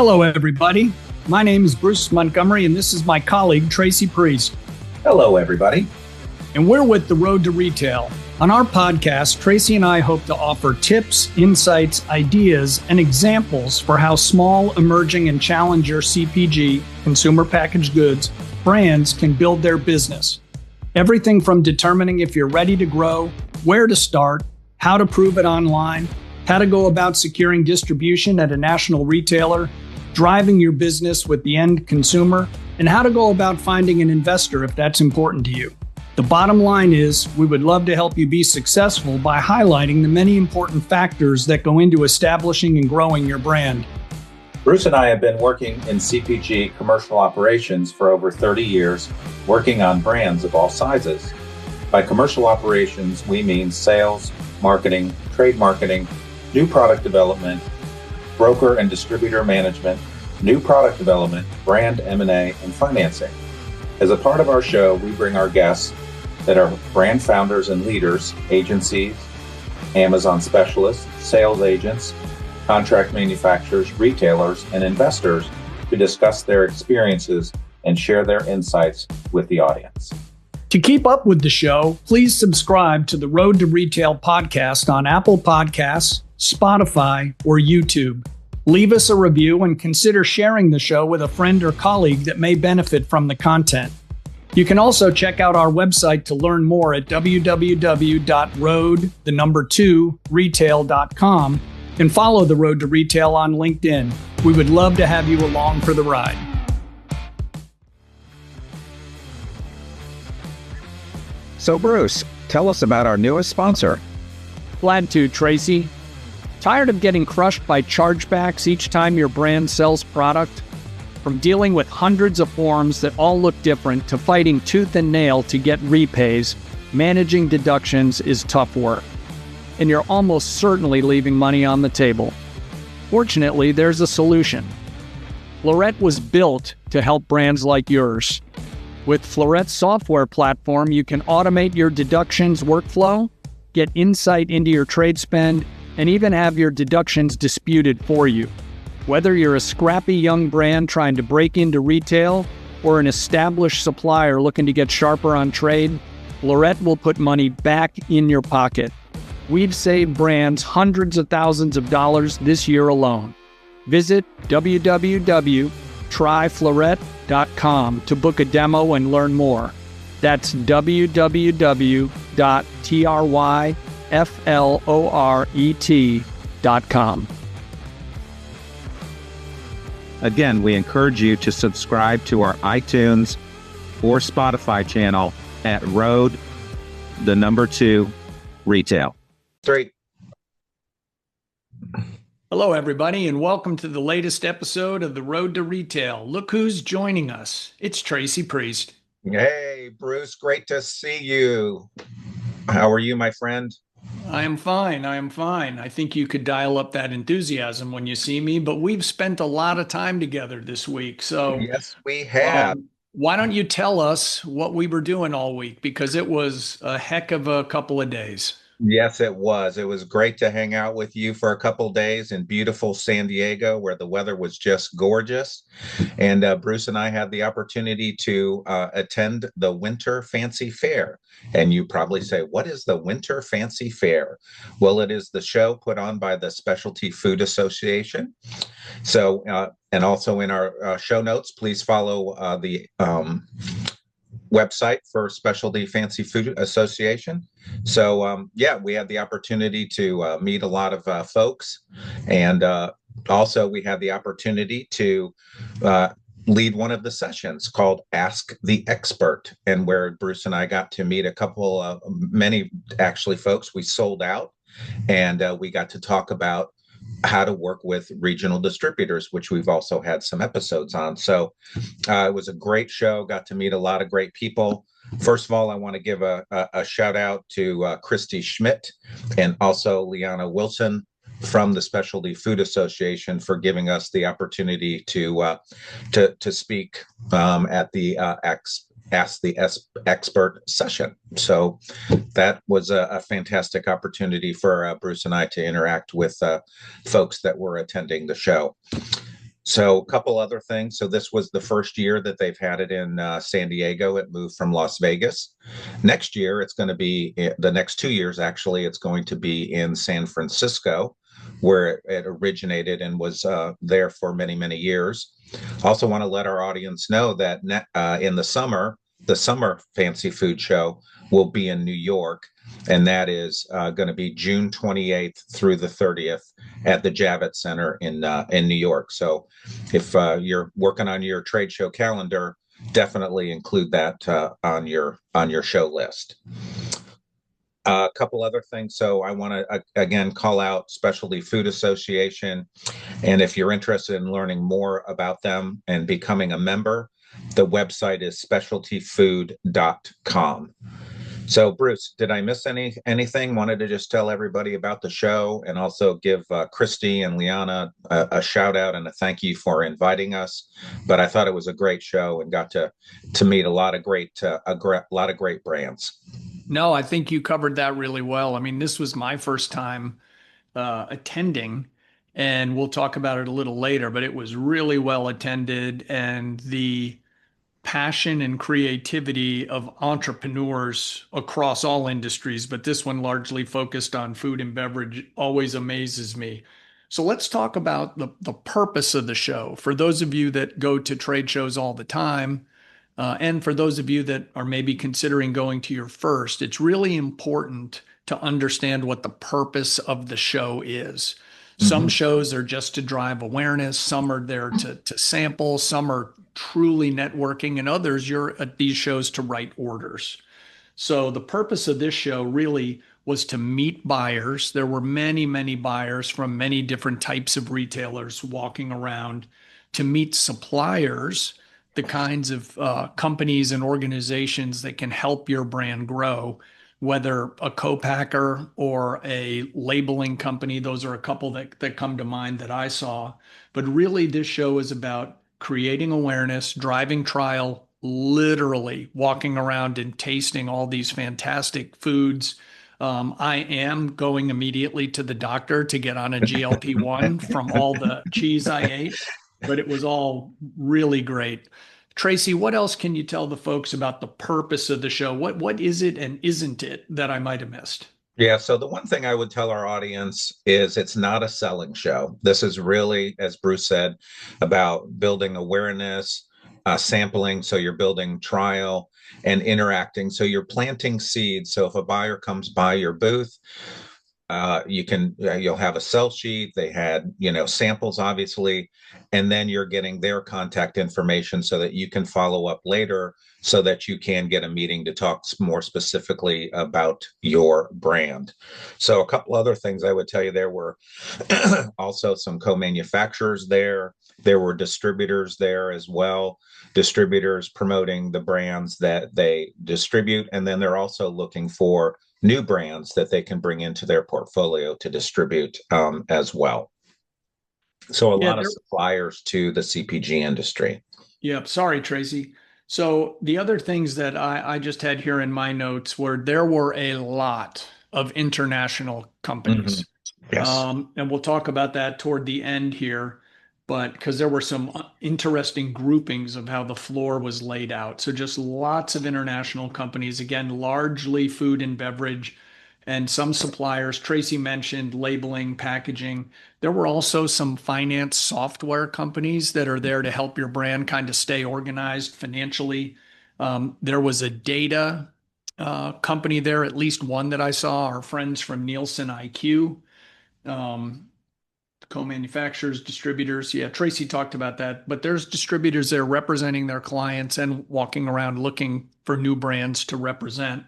Hello, everybody. My name is Bruce Montgomery, and this is my colleague, Tracy Priest. Hello, everybody. And we're with The Road to Retail. On our podcast, Tracy and I hope to offer tips, insights, ideas, and examples for how small, emerging, and challenger CPG, consumer packaged goods, brands can build their business. Everything from determining if you're ready to grow, where to start, how to prove it online, how to go about securing distribution at a national retailer, driving your business with the end consumer, and how to go about finding an investor if that's important to you. The bottom line is, we would love to help you be successful by highlighting the many important factors that go into establishing and growing your brand. Bruce and I have been working in CPG commercial operations for over 30 years, working on brands of all sizes. By commercial operations, we mean sales, marketing, trade marketing, new product development, broker and distributor management, new product development, brand M&A, and financing. As a part of our show, we bring our guests that are brand founders and leaders, agencies, Amazon specialists, sales agents, contract manufacturers, retailers, and investors to discuss their experiences and share their insights with the audience. To keep up with the show, please subscribe to the Road to Retail podcast on Apple Podcasts, Spotify, or YouTube. Leave us a review and consider sharing the show with a friend or colleague that may benefit from the content. You can also check out our website to learn more at www.road2retail.com and follow The Road to Retail on LinkedIn. We would love to have you along for the ride. So Bruce, tell us about our newest sponsor. Glad to, Tracy. Tired of getting crushed by chargebacks each time your brand sells product? From dealing with hundreds of forms that all look different to fighting tooth and nail to get repays, managing deductions is tough work. And you're almost certainly leaving money on the table. Fortunately, there's a solution. Floret was built to help brands like yours. With Floret's software platform, you can automate your deductions workflow, get insight into your trade spend, and even have your deductions disputed for you. Whether you're a scrappy young brand trying to break into retail or an established supplier looking to get sharper on trade, Floret will put money back in your pocket. We've saved brands hundreds of thousands of dollars this year alone. Visit www.tryfloret.com to book a demo and learn more. That's www.tryfloret.com. Again, we encourage you to subscribe to our iTunes or Spotify channel at Road, 2 Retail. 3. Hello, everybody, and welcome to the latest episode of The Road to Retail. Look who's joining us. It's Tracy Priest. Hey, Bruce, great to see you. How are you, my friend? I am fine. I think you could dial up that enthusiasm when you see me, but we've spent a lot of time together this week. So yes, we have. Why don't you tell us what we were doing all week? Because it was a heck of a couple of days. Yes, it was. It was great to hang out with you for a couple of days in beautiful San Diego, where the weather was just gorgeous. And Bruce and I had the opportunity to attend the Winter FancyFaire. And you probably say, what is the Winter FancyFaire? Well, it is the show put on by the Specialty Food Association. So, and also in our show notes, please follow the website for Specialty Fancy Food Association. So yeah, we had the opportunity to meet a lot of folks, and also we had the opportunity to lead one of the sessions called Ask the Expert, and where Bruce and I got to meet many actually folks. We sold out, and we got to talk about how to work with regional distributors, which we've also had some episodes on. So it was a great show, got to meet a lot of great people. First of all, I want to give a shout out to Christy Schmidt and also Liana Wilson from the Specialty Food Association for giving us the opportunity to speak at the Ask the Expert session. So that was a fantastic opportunity for Bruce and I to interact with folks that were attending the show. So a couple other things. So this was the first year that they've had it in San Diego. It moved from Las Vegas. Next year, it's going to be the next 2 years, actually, it's going to be in San Francisco, where it originated and was there for many, many years. Also want to let our audience know that in the summer fancy food show will be in New York, and that is going to be June 28th through the 30th at the Javits Center in New York. So if you're working on your trade show calendar, definitely include that on your show list. A couple other things. So I want to again call out Specialty Food Association, and if you're interested in learning more about them and becoming a member, the website is specialtyfood.com. So, Bruce, did I miss anything? Wanted to just tell everybody about the show and also give Christy and Liana a shout out and a thank you for inviting us. But I thought it was a great show and got to meet a lot of great brands. No, I think you covered that really well. I mean, this was my first time attending, and we'll talk about it a little later, but it was really well attended, and the passion and creativity of entrepreneurs across all industries, but this one largely focused on food and beverage, always amazes me. So let's talk about the purpose of the show. For those of you that go to trade shows all the time, and for those of you that are maybe considering going to your first, it's really important to understand what the purpose of the show is. Some shows are just to drive awareness, some are there to sample, some are truly networking, and others you're at these shows to write orders. So the purpose of this show really was to meet buyers. There were many, many buyers from many different types of retailers walking around, to meet suppliers, the kinds of companies and organizations that can help your brand grow, whether a co-packer or a labeling company. Those are a couple that come to mind that I saw. But really, this show is about creating awareness, driving trial, literally walking around and tasting all these fantastic foods. I am going immediately to the doctor to get on a GLP-1 from all the cheese I ate, but it was all really great. Tracy, what else can you tell the folks about the purpose of the show? What is it and isn't it that I might have missed? Yeah, so the one thing I would tell our audience is it's not a selling show. This is really, as Bruce said, about building awareness, sampling. So you're building trial and interacting. So you're planting seeds. So if a buyer comes by your booth, you'll have a sell sheet. They had, samples, obviously, and then you're getting their contact information so that you can follow up later, so that you can get a meeting to talk more specifically about your brand. So a couple other things I would tell you, there were also some co-manufacturers there. There were distributors there as well, distributors promoting the brands that they distribute. And then they're also looking for new brands that they can bring into their portfolio to distribute as well. So a lot of suppliers to the CPG industry. Yeah, sorry, Tracy. So the other things that I just had here in my notes were there were a lot of international companies. Yes. And we'll talk about that toward the end here, but because there were some interesting groupings of how the floor was laid out. So just lots of international companies, again, largely food and beverage, and some suppliers. Tracy mentioned labeling, packaging. There were also some finance software companies that are there to help your brand kind of stay organized financially. There was a data company there, at least one that I saw, our friends from Nielsen IQ. Co-manufacturers, distributors. Yeah, Tracy talked about that, but there's distributors there representing their clients and walking around looking for new brands to represent.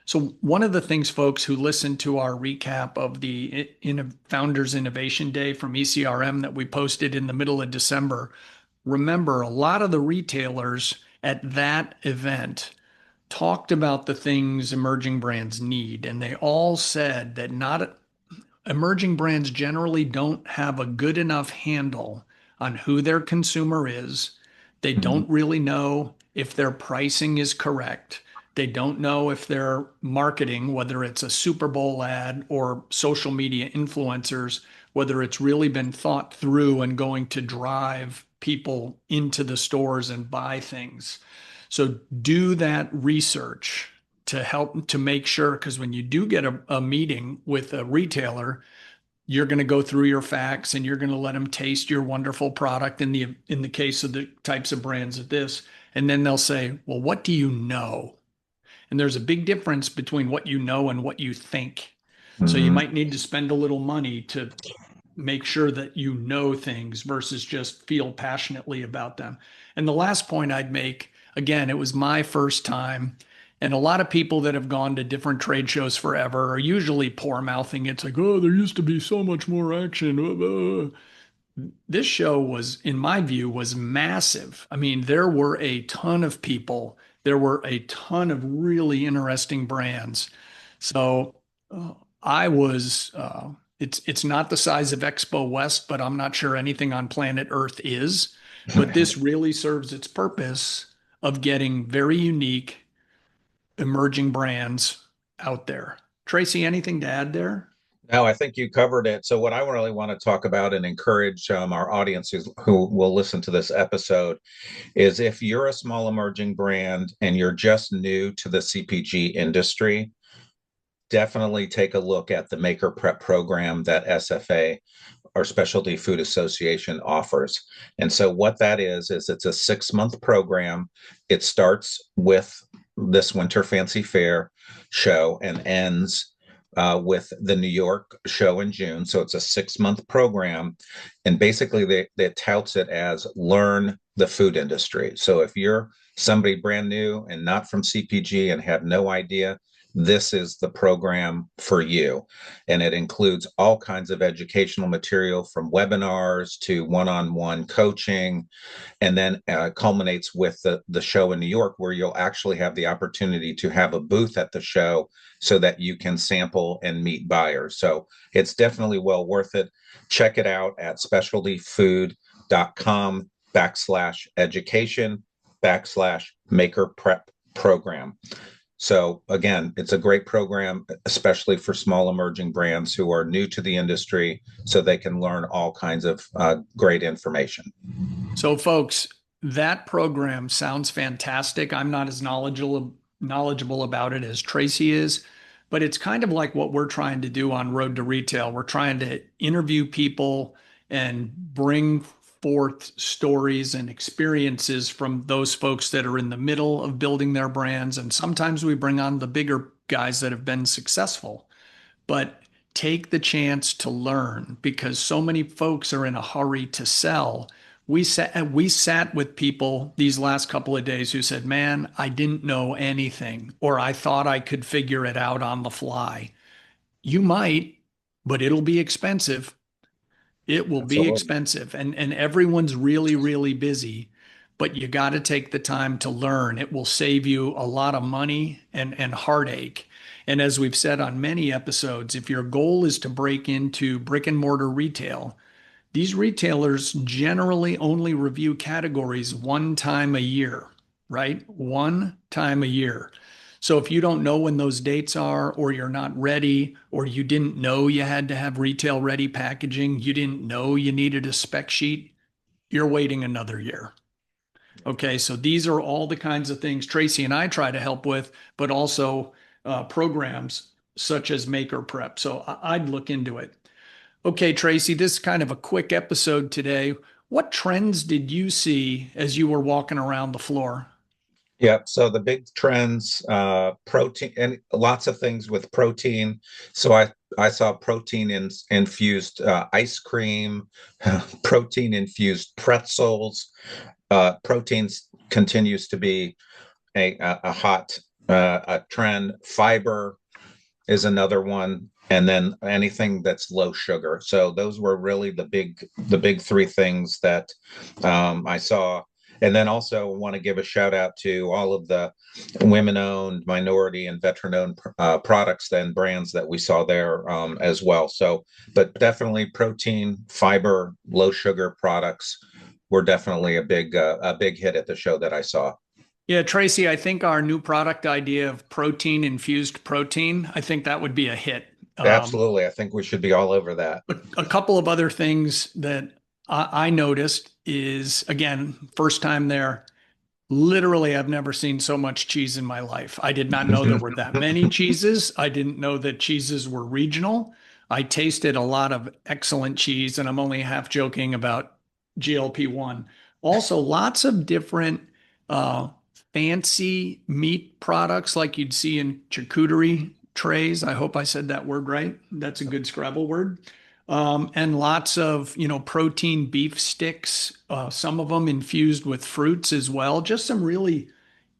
So one of the things, folks who listen to our recap of the Founders Innovation Day from ECRM that we posted in the middle of December, remember a lot of the retailers at that event talked about the things emerging brands need, and they all said that emerging brands generally don't have a good enough handle on who their consumer is. They don't really know if their pricing is correct. They don't know if their marketing, whether it's a Super Bowl ad or social media influencers, whether it's really been thought through and going to drive people into the stores and buy things. So do that research to help to make sure, because when you do get a meeting with a retailer, you're going to go through your facts and you're going to let them taste your wonderful product in the case of the types of brands of this. And then they'll say, well, what do you know? And there's a big difference between what you know and what you think. So you might need to spend a little money to make sure that you know things versus just feel passionately about them. And the last point I'd make, again, it was my first time. And a lot of people that have gone to different trade shows forever are usually poor mouthing. It's like, oh, there used to be so much more action. This show was, in my view, was massive. I mean, there were a ton of people. There were a ton of really interesting brands. So I was, it's not the size of Expo West, but I'm not sure anything on planet Earth is. But this really serves its purpose of getting very unique emerging brands out there. Tracy, anything to add there? No, I think you covered it. So what I really want to talk about and encourage our audience who will listen to this episode is if you're a small emerging brand and you're just new to the CPG industry, definitely take a look at the Maker Prep program that SFA or Specialty Food Association offers. And so what that is it's a 6-month program. It starts with this Winter FancyFaire show and ends with the New York show in June. So it's a 6-month program. And basically they touts it as learn the food industry. So if you're somebody brand new and not from CPG and have no idea, this is the program for you. And it includes all kinds of educational material from webinars to one-on-one coaching, and then culminates with the show in New York, where you'll actually have the opportunity to have a booth at the show so that you can sample and meet buyers. So it's definitely well worth it. Check it out at specialtyfood.com/education/maker prep program. So again, it's a great program, especially for small emerging brands who are new to the industry, so they can learn all kinds of great information. So folks, that program sounds fantastic. I'm not as knowledgeable about it as Tracy is, but it's kind of like what we're trying to do on Road to Retail. We're trying to interview people and bring forth stories and experiences from those folks that are in the middle of building their brands. And sometimes we bring on the bigger guys that have been successful. But take the chance to learn, because so many folks are in a hurry to sell. We sat with people these last couple of days who said, man, I didn't know anything, or I thought I could figure it out on the fly. You might, but it'll be expensive. It will be expensive, and everyone's really, really busy, but you got to take the time to learn. It will save you a lot of money and heartache. And as we've said on many episodes, if your goal is to break into brick and mortar retail, these retailers generally only review categories one time a year, right? One time a year. So if you don't know when those dates are, or you're not ready, or you didn't know you had to have retail ready packaging, you didn't know you needed a spec sheet, you're waiting another year. Okay, so these are all the kinds of things Tracy and I try to help with, but also programs such as Maker Prep. So I'd look into it. Okay, Tracy, this is kind of a quick episode today. What trends did you see as you were walking around the floor? Yeah, so the big trends, protein, and lots of things with protein. So I saw protein infused ice cream, protein infused pretzels. Proteins continues to be a hot trend. Fiber is another one, and then anything that's low sugar. So those were really the big three things that I saw. And then also want to give a shout out to all of the women-owned, minority, and veteran-owned products and brands that we saw there as well. So, but definitely protein, fiber, low sugar products were definitely a big hit at the show that I saw. Yeah, Tracy, I think our new product idea of protein infused protein, I think that would be a hit. Absolutely. I think we should be all over that. A couple of other things that I noticed is, again, first time there. Literally, I've never seen so much cheese in my life. I did not know there were that many cheeses. I didn't know that cheeses were regional. I tasted a lot of excellent cheese, and I'm only half joking about GLP-1. Also, lots of different uh, fancy meat products like you'd see in charcuterie trays. I hope I said that word right. That's a good Scrabble word. And lots of, protein beef sticks, some of them infused with fruits as well. Just some really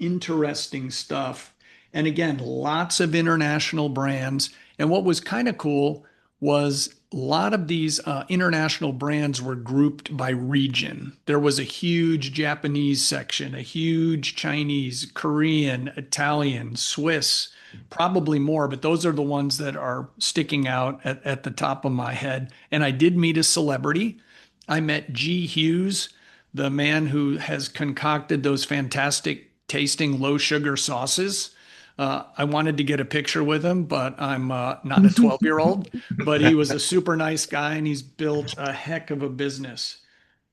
interesting stuff. And again, lots of international brands. And what was kind of cool was a lot of these international brands were grouped by region. There was a huge Japanese section, a huge Chinese, Korean, Italian, Swiss, probably more, but those are the ones that are sticking out at the top of my head. And I did meet a celebrity. I met G. Hughes, the man who has concocted those fantastic tasting low sugar sauces. I wanted to get a picture with him, but I'm not a 12-year-old. But he was a super nice guy and he's built a heck of a business.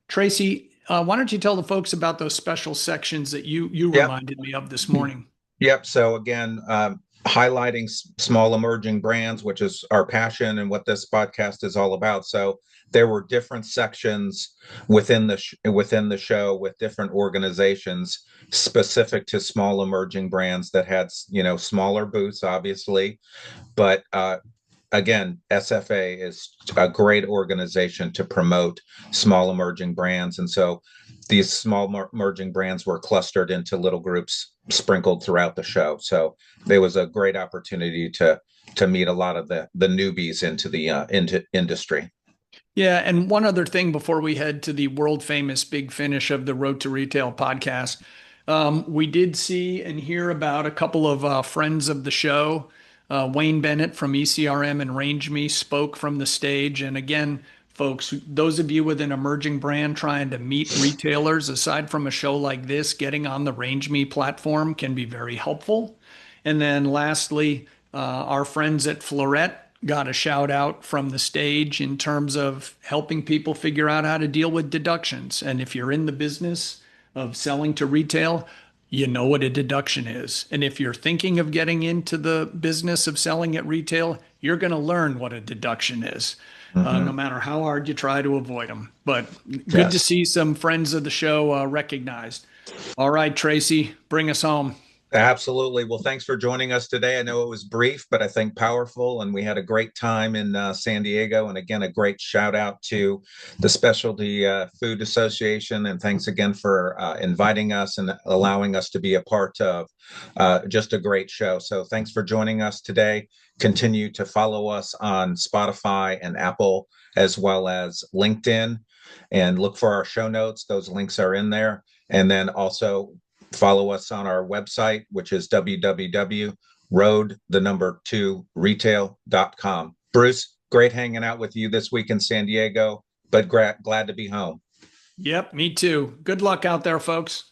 Tracy, why don't you tell the folks about those special sections that you Yep. reminded me of this morning? Yep. So again, highlighting small emerging brands, which is our passion and what this podcast is all about. So there were different sections within the show with different organizations specific to small emerging brands that had smaller booths, obviously, but again, SFA is a great organization to promote small emerging brands. And so these small emerging brands were clustered into little groups sprinkled throughout the show. So there was a great opportunity to meet a lot of the newbies into the into industry. Yeah, and one other thing before we head to the world famous big finish of the Road to Retail podcast, we did see and hear about a couple of friends of the show. Wayne Bennett from ECRM and Range Me spoke from the stage. And again, folks, those of you with an emerging brand trying to meet retailers, aside from a show like this, getting on the Range Me platform can be very helpful. And then lastly, our friends at Floret got a shout out from the stage in terms of helping people figure out how to deal with deductions. And if you're in the business of selling to retail, you know what a deduction is. And if you're thinking of getting into the business of selling at retail, you're going to learn what a deduction is, no matter how hard you try to avoid them. But good to see some friends of the show recognized. All right, Tracy, bring us home. Absolutely. Well, thanks for joining us today. I know it was brief, but I think powerful, and we had a great time in San Diego. And again, a great shout out to the Specialty Food Association. And thanks again for inviting us and allowing us to be a part of just a great show. So thanks for joining us today. Continue to follow us on Spotify and Apple, as well as LinkedIn, and look for our show notes. Those links are in there. And then also follow us on our website, which is www.road2retail.com. Bruce, great hanging out with you this week in San Diego, but glad to be home. Yep, me too. Good luck out there, folks.